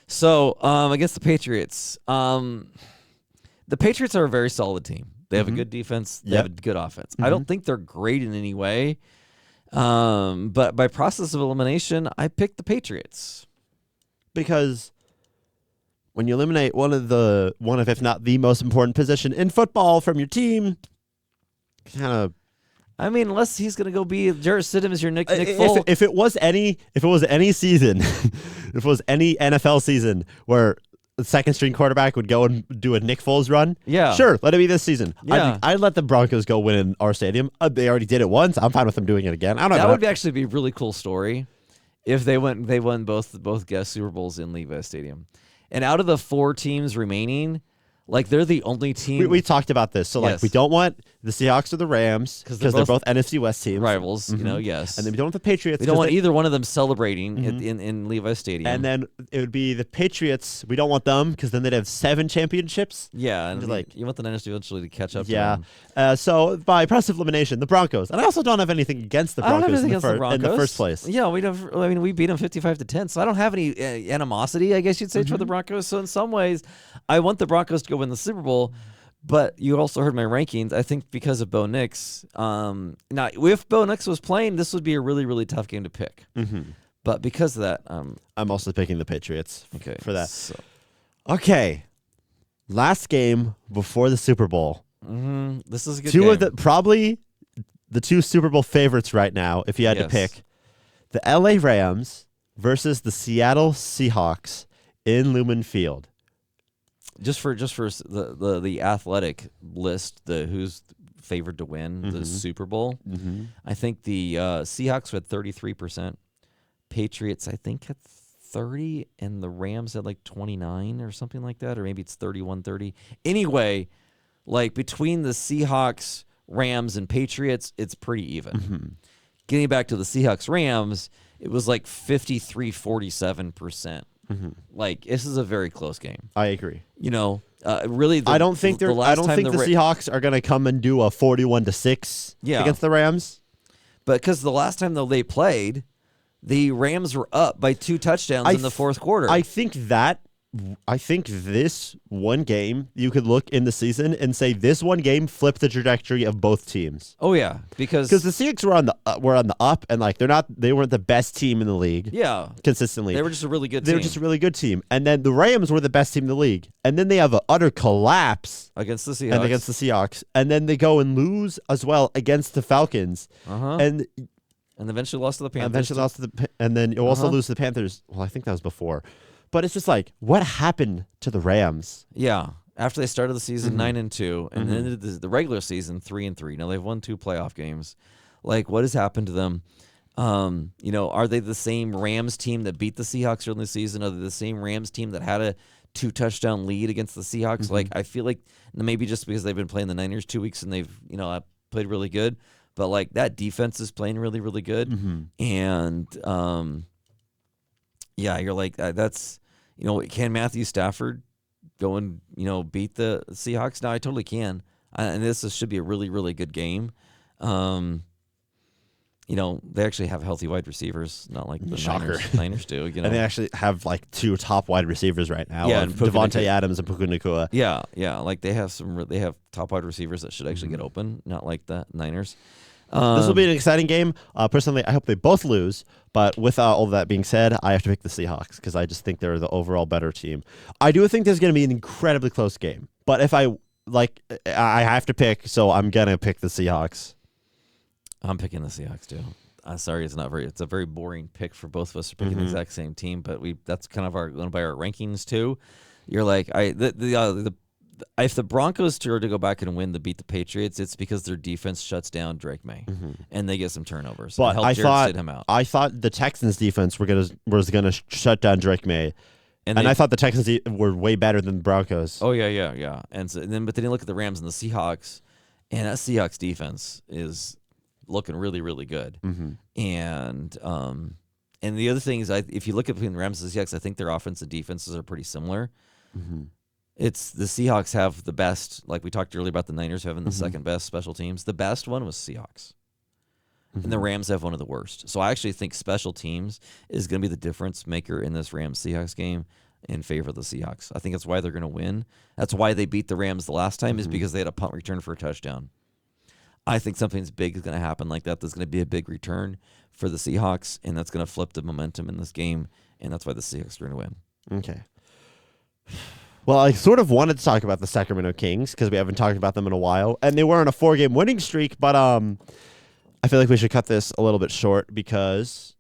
So against the Patriots, the Patriots are a very solid team. They have a good defense. They have a good offense. I don't think they're great in any way. But by process of elimination, I picked the Patriots. Because when you eliminate one of if not the most important position in football from your team, kind of. I mean, unless he's going to go be Jarrett Stidham is your Nick Folk. If it was any season, if it was any NFL season where the second string quarterback would go and do a Nick Foles run, sure, let it be this season. Yeah. I'd let the Broncos go win in our stadium. They already did it once. I'm fine with them doing it again. That would actually be a really cool story. If they won both guest Super Bowls in Levi Stadium. And out of the 4 teams remaining, like they're the only team. We talked about this. So we don't want the Seahawks or the Rams because they're both NFC West teams. Rivals, yes. And then we don't want the Patriots. We don't want either one of them celebrating in Levi Stadium. And then it would be the Patriots. We don't want them because then they'd have 7 championships. Yeah, and you want the Niners eventually to catch up to them. So by process of elimination, the Broncos. And I also don't have anything against the Broncos, in the first place. Yeah, we beat them 55-10, so I don't have any animosity, I guess you'd say, toward the Broncos. So in some ways, I want the Broncos to go win the Super Bowl. But you also heard my rankings. I think because of Bo Nix. Now, if Bo Nix was playing, this would be a really, really tough game to pick. But because of that, I'm also picking the Patriots for that. So. Okay, last game before the Super Bowl. This is a good game. Probably the 2 Super Bowl favorites right now, if you had to pick, the LA Rams versus the Seattle Seahawks in Lumen Field. just for the athletic list, the who's favored to win the Super Bowl. I think the Seahawks had 33%, Patriots I think had 30, and the Rams had like 29 or something like that, or maybe it's 31-30. Anyway, like between the Seahawks, Rams, and Patriots, it's pretty even. Getting back to the Seahawks Rams, it was like 53-47%. Like this is a very close game. I agree. You know, really, I don't think the Seahawks are going to come and do a 41-6 against the Rams. But because the last time though they played, the Rams were up by 2 touchdowns in the fourth quarter. I think this one game you could look in the season and say this one game flipped the trajectory of both teams. Oh yeah, because the Seahawks were on the up, and like they weren't the best team in the league. Yeah, consistently they were just a really good team. They were just a really good team, and then the Rams were the best team in the league, and then they have an utter collapse against the Seahawks, and then they go and lose as well against the Falcons, and eventually lost to the Panthers. And then you also lose to the Panthers. Well, I think that was before. But it's just like, what happened to the Rams? Yeah. After they started the season 9-2 and then ended the regular season 3-3. Now they've won 2 playoff games. Like, what has happened to them? You know, are they the same Rams team that beat the Seahawks early in the season? Are they the same Rams team that had a 2-touchdown lead against the Seahawks? Like, I feel like maybe just because they've been playing the Niners 2 weeks and they've, you know, played really good. But, like, that defense is playing really, really good. And, yeah, you're like, that's, you know, can Matthew Stafford go and, you know, beat the Seahawks? No, I totally can. And this should be a really, really good game. You know, they actually have healthy wide receivers, not like the Niners do. You know? And they actually have like 2 top wide receivers right now. Yeah, Devontae Adams and Puka Nacua. Yeah. Like they have top wide receivers that should actually get open, not like the Niners. This will be an exciting game. Personally, I hope they both lose. But with all that being said, I have to pick the Seahawks because I just think they're the overall better team. I do think there's going to be an incredibly close game. But if I have to pick, so I'm going to pick the Seahawks. I'm picking the Seahawks too. Sorry, it's a very boring pick for both of us to picking the exact same team, but that's kind of going by our rankings too. You're like if the Broncos were to go back and win to beat the Patriots, it's because their defense shuts down Drake May and they get some turnovers. But I thought the Texans defense was gonna shut down Drake May. And I thought the Texans were way better than the Broncos. Oh yeah. And but then you look at the Rams and the Seahawks, and that Seahawks defense is looking really, really good. And the other thing is, if you look at between the Rams and the Seahawks, I think their offense and defenses are pretty similar. It's the Seahawks have the best, like we talked earlier about the Niners having the second best special teams. The best one was Seahawks. And the Rams have one of the worst. So I actually think special teams is going to be the difference maker in this Rams-Seahawks game in favor of the Seahawks. I think that's why they're going to win. That's why they beat the Rams the last time is because they had a punt return for a touchdown. I think something's big is going to happen like that. There's going to be a big return for the Seahawks, and that's going to flip the momentum in this game, and that's why the Seahawks are going to win. Okay. Well, I sort of wanted to talk about the Sacramento Kings because we haven't talked about them in a while, and they were on a 4-game winning streak, but I feel like we should cut this a little bit short because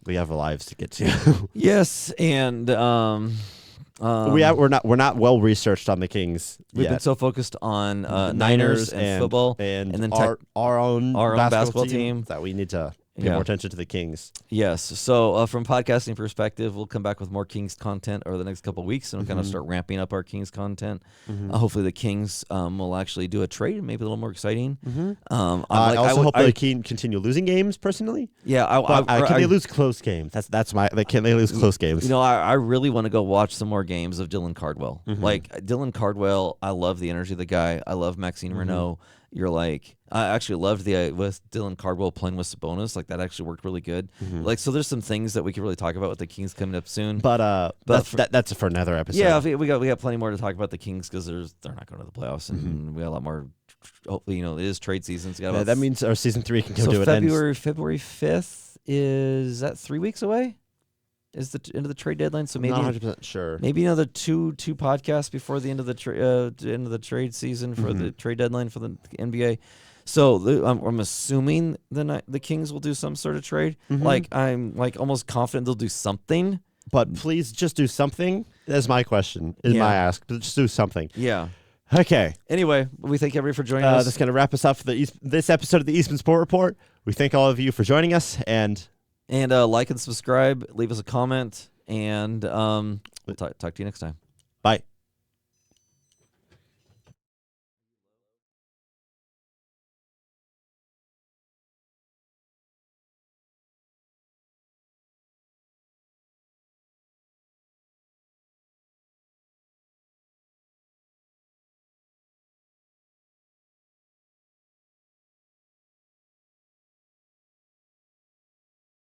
we have lives to get to. Yes, and we're not well researched on the Kings. We've been so focused on Niners and football, and then our own basketball team that we need to pay more attention to the Kings. Yes. So from podcasting perspective, we'll come back with more Kings content over the next couple of weeks, and we'll kind of start ramping up our Kings content. Hopefully the Kings will actually do a trade, maybe a little more exciting. I also hope they continue losing games, personally. Yeah. Can they lose close games? Can they lose close games? You know, I really want to go watch some more games of Dylan Cardwell. Like, Dylan Cardwell, I love the energy of the guy. I love Maxine Renault. You're like, I actually loved with Dylan Cardwell playing with Sabonis. Like, that actually worked really good. Like, so there's some things that we could really talk about with the Kings coming up soon. But that's for another episode. Yeah, we got plenty more to talk about the Kings because they're not going to the playoffs, and we got a lot more. Hopefully, you know, it is trade season. So that means our season 3 can come to an end. February 5th is that 3 weeks away? Is the end of the trade deadline? So maybe not 100% sure. Maybe another two podcasts before the end of the trade season for the trade deadline for the NBA. So I'm assuming the Kings will do some sort of trade. Like, I'm like almost confident they'll do something. But please just do something. That's my question. Is my ask. Just do something. Yeah. Okay. Anyway, we thank everybody for joining us. That's going to wrap us up for this episode of the Eastman Sport Report. We thank all of you for joining us, and like and subscribe. Leave us a comment, and we'll talk to you next time. Bye.